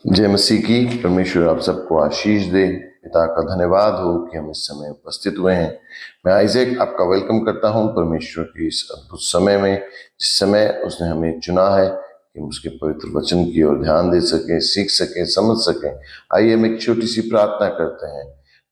जय मसीह की। परमेश्वर आप सबको आशीष दे। पिता का धन्यवाद हो कि हम इस समय उपस्थित हुए हैं। मैं आइजैक आपका वेलकम करता हूं परमेश्वर के इस अद्भुत समय में, जिस समय उसने हमें चुना है कि हम उसके पवित्र वचन की ओर ध्यान दे सकें, सीख सकें, समझ सकें। आइए हम एक छोटी सी प्रार्थना करते हैं।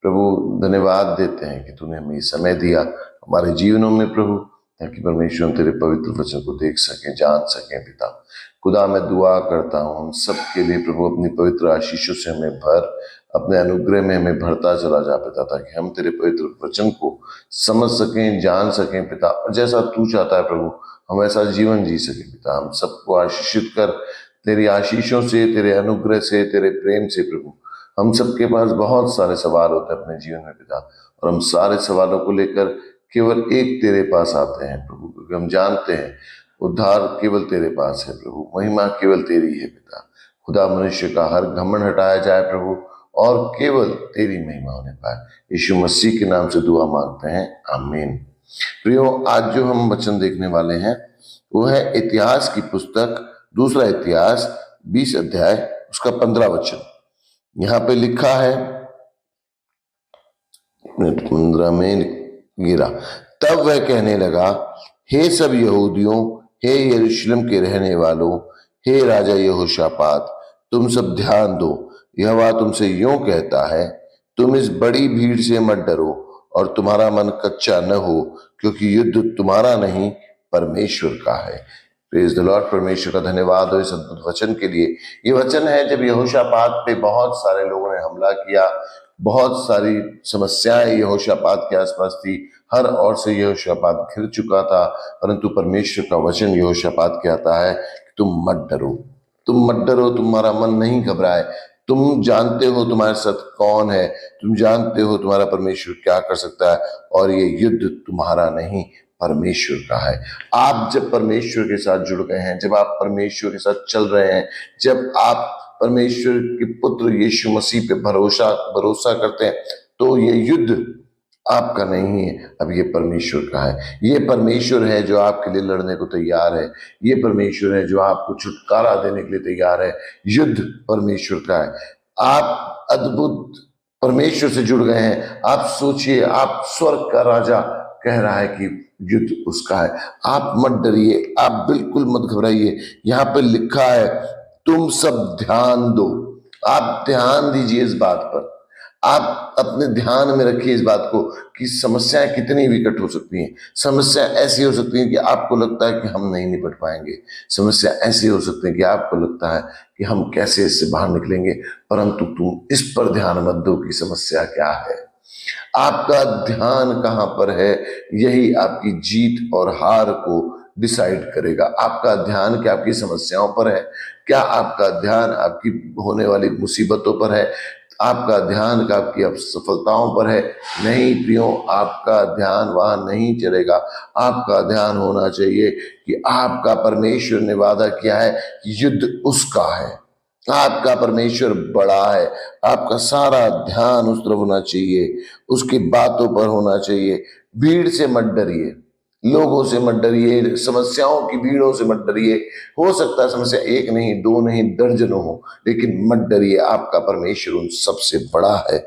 प्रभु, धन्यवाद देते हैं कि तूने हमें समय दिया हमारे जीवनों में प्रभु, ताकि परमेश्वर हम तेरे पवित्र वचन को देख सकें, जान सकें। पिता खुदा, मैं दुआ करता हूँ हम सब के लिए प्रभु, अपनी पवित्र आशीषों से हमें भर, अपने अनुग्रह में हमें भरता चला जा पिता, ताकि हम तेरे पवित्र वचन को समझ सकें, जान सकें पिता, और जैसा तू चाहता है प्रभु हम ऐसा जीवन जी सकें। पिता हम सबको आशीषित कर तेरी आशीषों से, तेरे अनुग्रह से, तेरे प्रेम से प्रभु। हम सबके पास बहुत सारे सवाल होते हैं अपने जीवन में पिता, और हम सारे सवालों को लेकर केवल एक तेरे पास आते हैं प्रभु, क्योंकि हम जानते हैं उद्धार केवल तेरे पास है प्रभु, महिमा केवल तेरी है पिता। खुदा, मनुष्य का हर घमंड हटाया जाए प्रभु, और केवल तेरी महिमा होने पाए। यीशु मसीह के नाम से दुआ मांगते हैं, आमीन। प्रियो, आज जो हम वचन देखने वाले हैं वो है इतिहास की पुस्तक, दूसरा इतिहास 20 अध्याय उसका 15 वचन। यहाँ पे लिखा है, 15 में गिरा, तब वह कहने लगा, हे सब यहूदियों, हे यरूशलेम के रहने वालों, हे राजा यहोशापात, तुम सब ध्यान दो। यहोवा तुमसे यूं कहता है, तुम इस बड़ी भीड़ से मत डरो और तुम्हारा मन कच्चा न हो, क्योंकि युद्ध तुम्हारा नहीं परमेश्वर का है। Praise the Lord. परमेश्वर का धन्यवाद हो इस अद्भुत वचन के लिए। ये वचन है जब यहोशापात पे बहुत सारे लोगों ने हमला किया, बहुत सारी समस्याएं यहोशापात के आसपास थी, हर ओर से यहोशापात घिर चुका था, परंतु परमेश्वर का वचन यहोशापात कहता है कि तुम मत डरो, तुम मत डरो, तुम्हारा मन नहीं घबराए। तुम जानते हो तुम्हारे साथ कौन है, तुम जानते हो तुम्हारा परमेश्वर क्या कर सकता है, और ये युद्ध तुम्हारा नहीं परमेश्वर का है। आप जब परमेश्वर के साथ जुड़ गए हैं, जब आप परमेश्वर के साथ चल रहे हैं, जब आप परमेश्वर के पुत्र यीशु मसीह पे भरोसा करते हैं, तो ये युद्ध आपका नहीं है, अब ये परमेश्वर का है। ये परमेश्वर है जो आपके लिए लड़ने को तैयार है। ये परमेश्वर है जो आपको छुटकारा देने के लिए तैयार है। युद्ध परमेश्वर का है। आप अद्भुत परमेश्वर से जुड़ गए हैं। आप सोचिए, आप स्वर्ग का राजा कह रहा है कि युद्ध उसका है। आप मत डरिए, आप बिल्कुल मत घबराइए। यहाँ पे लिखा है, तुम सब ध्यान दो। आप ध्यान दीजिए इस बात पर, आप अपने ध्यान में रखिए इस बात को कि समस्याएं कितनी विकट हो सकती हैं। समस्या ऐसी हो सकती है कि आपको लगता है कि हम नहीं निपट पाएंगे। समस्या ऐसी हो सकती है कि आपको लगता है कि हम कैसे इससे बाहर निकलेंगे, परंतु तुम इस पर ध्यान मत दो कि समस्या क्या है। आपका ध्यान कहां पर है, यही आपकी जीत और हार को डिसाइड करेगा। आपका ध्यान क्या आपकी समस्याओं पर है? क्या आपका ध्यान आपकी होने वाली मुसीबतों पर है? आपका ध्यान का आपकी असफलताओं पर है? नहीं प्रियो, आपका ध्यान वहां नहीं चलेगा। आपका ध्यान होना चाहिए कि आपका परमेश्वर ने वादा किया है, युद्ध उसका है। आपका परमेश्वर बड़ा है। आपका सारा ध्यान उस तरफ होना चाहिए, उसकी बातों पर होना चाहिए। भीड़ से मत डरिए, लोगों से मत डरिए, समस्याओं की भीड़ों से मत डरिए। हो सकता है समस्या एक नहीं, दो नहीं, दर्जनों हो, लेकिन मत डरिए। आपका परमेश्वर उन सबसे बड़ा है।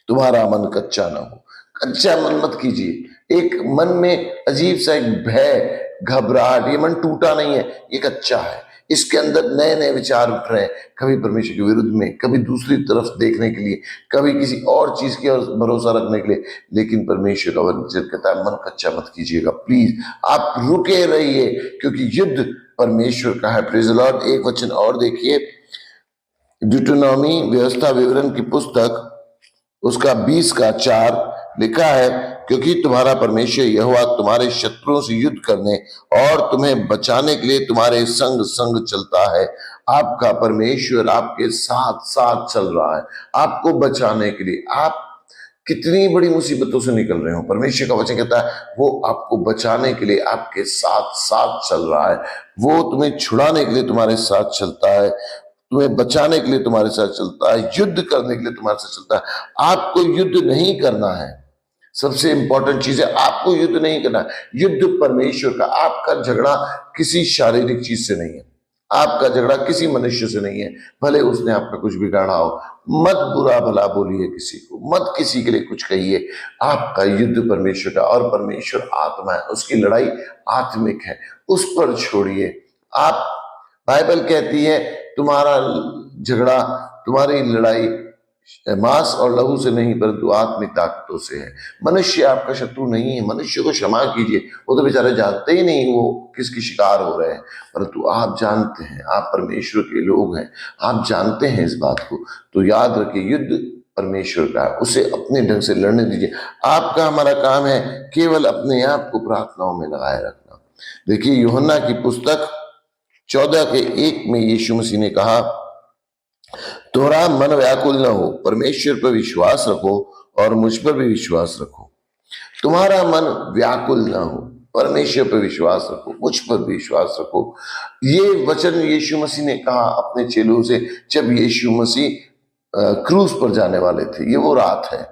तुम्हारा मन कच्चा ना हो। कच्चा मन मत कीजिए। एक मन में अजीब सा एक भय, घबराहट, ये मन टूटा नहीं है, ये कच्चा है। इसके अंदर नए नए विचार उठ रहे हैं, कभी परमेश्वर के विरुद्ध में, कभी दूसरी तरफ देखने के लिए, कभी किसी और चीज की ओर भरोसा रखने के लिए। लेकिन परमेश्वर का वचन कहता है, मन कच्चा मत कीजिएगा, प्लीज आप रुके रहिए, क्योंकि युद्ध परमेश्वर का है। Praise the Lord. एक वचन और देखिए, ड्यूटेरोनॉमी व्यवस्था विवरण की पुस्तक उसका 20 का 4 लिखा है, क्योंकि तुम्हारा परमेश्वर यहोवा तुम्हारे शत्रुओं से युद्ध करने और तुम्हें बचाने के लिए तुम्हारे संग संग चलता है। आपका परमेश्वर आपके साथ साथ चल रहा है, आपको बचाने के लिए। आप कितनी बड़ी मुसीबतों से निकल रहे हो, परमेश्वर का वचन कहता है वो आपको बचाने के लिए आपके साथ साथ चल रहा है। वो तुम्हें छुड़ाने के लिए तुम्हारे साथ चलता है, तुम्हें बचाने के लिए तुम्हारे साथ चलता है, युद्ध करने के लिए तुम्हारे साथ चलता है। आपको युद्ध नहीं करना है। सबसे इंपॉर्टेंट चीज है, आपको युद्ध नहीं करना। युद्ध परमेश्वर का। आपका झगड़ा किसी शारीरिक चीज से नहीं है, आपका झगड़ा किसी मनुष्य से नहीं है, भले उसने आपका कुछ बिगाड़ा हो। मत बुरा भला बोलिए किसी को, मत किसी के लिए कुछ कहिए। आपका युद्ध परमेश्वर का, और परमेश्वर आत्मा है, उसकी लड़ाई आत्मिक है, उस पर छोड़िए आप। बाइबल कहती है तुम्हारा झगड़ा, तुम्हारी लड़ाई मांस और लहू से नहीं परंतु आत्मिक ताकतों से है। मनुष्य आपका शत्रु नहीं है, मनुष्य को क्षमा कीजिए, वो तो बेचारे जानते ही नहीं वो किसकी शिकार हो रहे हैं, परंतु आप जानते हैं, आप परमेश्वर के लोग हैं, आप जानते हैं इस बात को। तो याद रखिए युद्ध परमेश्वर का है, उसे अपने ढंग से लड़ने दीजिए। आपका हमारा काम है केवल अपने आप को प्रार्थनाओं में लगाए रखना। देखिए यूहन्ना की पुस्तक 14:1 में यीशु मसीह ने कहा, तुम्हारा मन व्याकुल न हो, परमेश्वर पर विश्वास रखो और मुझ पर भी विश्वास रखो। तुम्हारा मन व्याकुल न हो, परमेश्वर पर विश्वास रखो, मुझ पर भी विश्वास रखो। ये वचन यीशु मसीह ने कहा अपने चेलों से जब यीशु मसीह क्रूस पर जाने वाले थे। ये वो रात है,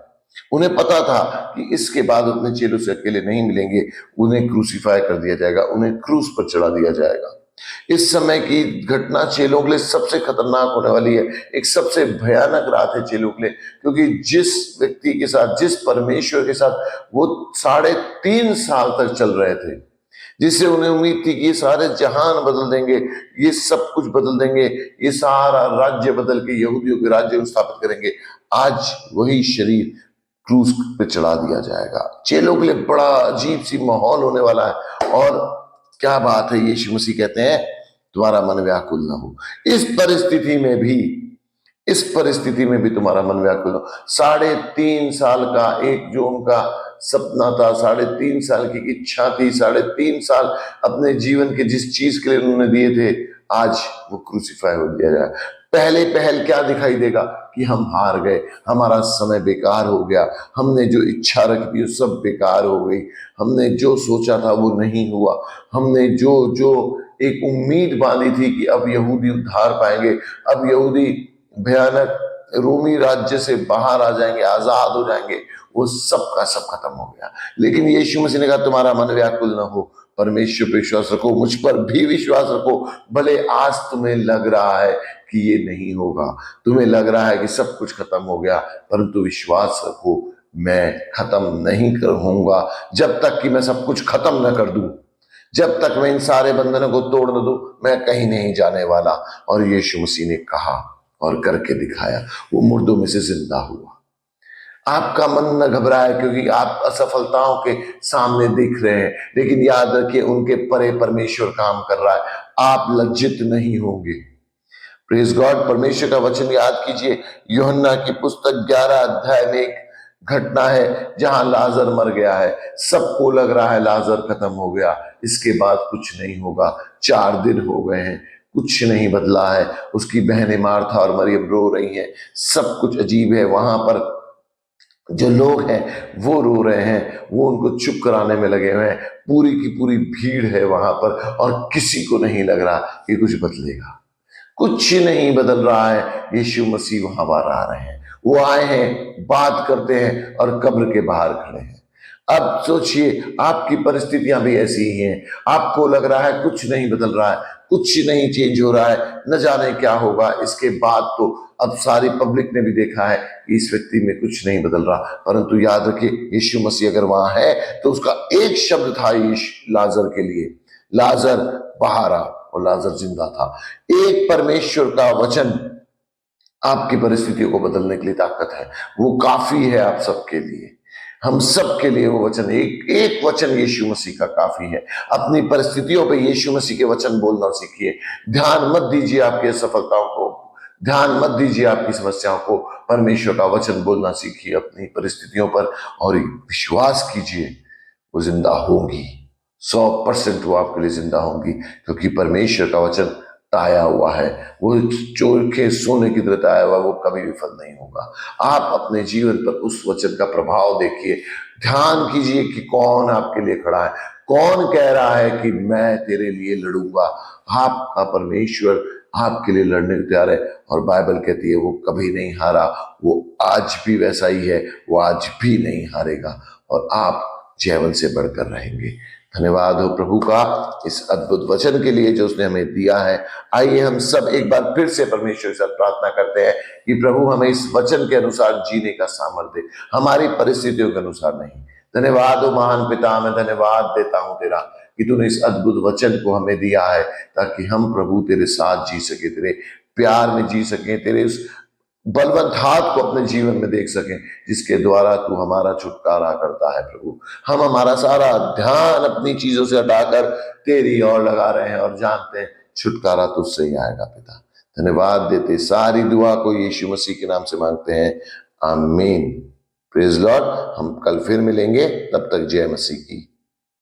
उन्हें पता था कि इसके बाद अपने चेलों से अकेले नहीं मिलेंगे, उन्हें क्रूसीफाई कर दिया जाएगा, उन्हें क्रूस पर चढ़ा दिया जाएगा। इस समय की घटना चेलों के लिए सबसे खतरनाक होने वाली है, एक सबसे भयानक रात है चेलों के लिए, क्योंकि जिस व्यक्ति के साथ, जिस परमेश्वर के साथ वो 3.5 साल तक चल रहे थे, जिससे उन्हें उम्मीद थी कि ये सारे जहान बदल देंगे, ये सब कुछ बदल देंगे, ये सारा राज्य बदल के यहूदियों के राज्य को स्थापित करेंगे, आज वही शरीर क्रूस पे चढ़ा दिया जाएगा। चेलों के लिए बड़ा अजीब सी माहौल होने वाला है। और क्या बात है, यीशु मसीह कहते हैं तुम्हारा मन व्याकुल ना हो। इस परिस्थिति में भी तुम्हारा मन व्याकुल हो। 3.5 साल का एक जो उनका सपना था, 3.5 साल की इच्छा थी, 3.5 साल अपने जीवन के जिस चीज के लिए उन्होंने दिए थे, आज वो क्रूसीफाई हो दिया जाए। पहल क्या दिखाई देगा कि हम हार गए, हमारा समय बेकार हो गया, हमने जो इच्छा रखी थी वो सब बेकार हो गई, हमने जो सोचा था वो नहीं हुआ, हमने जो जो एक उम्मीद बांधी थी कि अब यहूदी उद्धार पाएंगे, अब यहूदी भयानक रोमी राज्य से बाहर आ जाएंगे, आजाद हो जाएंगे, वो सब का सब खत्म हो गया। लेकिन यीशु मसीह ने कहा तुम्हारा मन व्याकुल न हो, परमेश्वर पर विश्वास रखो, मुझ पर भी विश्वास रखो। भले आज तुम्हें लग रहा है कि ये नहीं होगा, तुम्हें लग रहा है कि सब कुछ खत्म हो गया, परंतु विश्वास रखो मैं खत्म नहीं करूंगा। जब तक कि मैं सब कुछ खत्म न कर दूं, जब तक मैं इन सारे बंधनों को तोड़ न दूं, मैं कहीं नहीं जाने वाला। और यीशु मसीह ने कहा और करके दिखाया, वो मुर्दों में से जिंदा हुआ। आपका मन न घबराए, क्योंकि आप असफलताओं के सामने दिख रहे हैं, लेकिन याद रखिए उनके परे परमेश्वर काम कर रहा है, आप लज्जित नहीं होंगे। Praise God. परमेश्वर का वचन याद कीजिए, यूहन्ना की पुस्तक 11 अध्याय में एक घटना है जहां लाजर मर गया है। सबको लग रहा है लाजर खत्म हो गया, इसके बाद कुछ नहीं होगा। 4 दिन हो गए हैं, कुछ नहीं बदला है। उसकी बहनें मार्था और मरियम रो रही हैं, सब कुछ अजीब है। वहां पर जो लोग हैं वो रो रहे हैं, वो उनको चुप कराने में लगे हुए हैं। पूरी की पूरी भीड़ है वहां पर, और किसी को नहीं लग रहा कि कुछ बदलेगा, कुछ नहीं बदल रहा है। यीशु मसीह वहां बाहर आ रहे हैं, वो आए हैं, बात करते हैं और कब्र के बाहर खड़े हैं। अब सोचिए आपकी परिस्थितियां भी ऐसी ही हैं, आपको लग रहा है कुछ नहीं बदल रहा है, कुछ नहीं चेंज हो रहा है, न जाने क्या होगा इसके बाद। तो अब सारी पब्लिक ने भी देखा है कि इस व्यक्ति में कुछ नहीं बदल रहा, परंतु याद रखिए यीशु मसीह अगर वहां है तो उसका एक शब्द था लाजर के लिए, लाजर बाहर आ, और लाजर जिंदा था। एक परमेश्वर का वचन आपकी परिस्थितियों को बदलने के लिए ताकत है, वो काफी है आप सबके लिए, हम सब के लिए वो वचन, एक वचन यीशु मसीह का काफी है। अपनी परिस्थितियों पे यीशु मसीह के वचन बोलना सीखिए। ध्यान मत दीजिए आपकी असफलताओं को, ध्यान मत दीजिए आपकी समस्याओं को, परमेश्वर का वचन बोलना सीखिए अपनी परिस्थितियों पर, और विश्वास कीजिए वो जिंदा होंगी, 100% वो आपके लिए जिंदा होंगी, क्योंकि परमेश्वर का वचन ताया हुआ है, वो चोखे सोने की तरह ताया हुआ, वो कभी विफल नहीं होगा। आप अपने जीवन पर उस वचन का प्रभाव देखिए, ध्यान कीजिए कि कौन आपके लिए खड़ा है, कौन कह रहा है कि मैं तेरे लिए लड़ूंगा। आपका परमेश्वर आपके लिए लड़ने को तैयार है, और बाइबल कहती है वो कभी नहीं हारा, वो आज भी वैसा ही है, वो आज भी नहीं हारेगा, और आप जीवन से बढ़कर रहेंगे। धन्यवाद हो प्रभु का इस अद्भुत वचन के लिए जो उसने हमें दिया है। आइए हम सब एक बार फिर से परमेश्वर से प्रार्थना करते हैं कि प्रभु हमें इस वचन के अनुसार जीने का सामर्थ्य दे, हमारी परिस्थितियों के अनुसार नहीं। धन्यवाद हो महान पिता, मैं धन्यवाद देता हूं तेरा कि तूने इस अद्भुत वचन को हमें दिया है ताकि हम प्रभु तेरे साथ जी सके, तेरे प्यार में जी सके, तेरे उस बलवंत हाथ को अपने जीवन में देख सकें जिसके द्वारा तू हमारा छुटकारा करता है। प्रभु हम हमारा सारा ध्यान अपनी चीजों से हटाकर तेरी ओर लगा रहे हैं और जानते हैं छुटकारा तुझसे ही आएगा पिता। धन्यवाद देते सारी दुआ को यीशु मसीह के नाम से मांगते हैं, आमीन। Praise Lord. हम कल फिर मिलेंगे, तब तक जय मसीह की।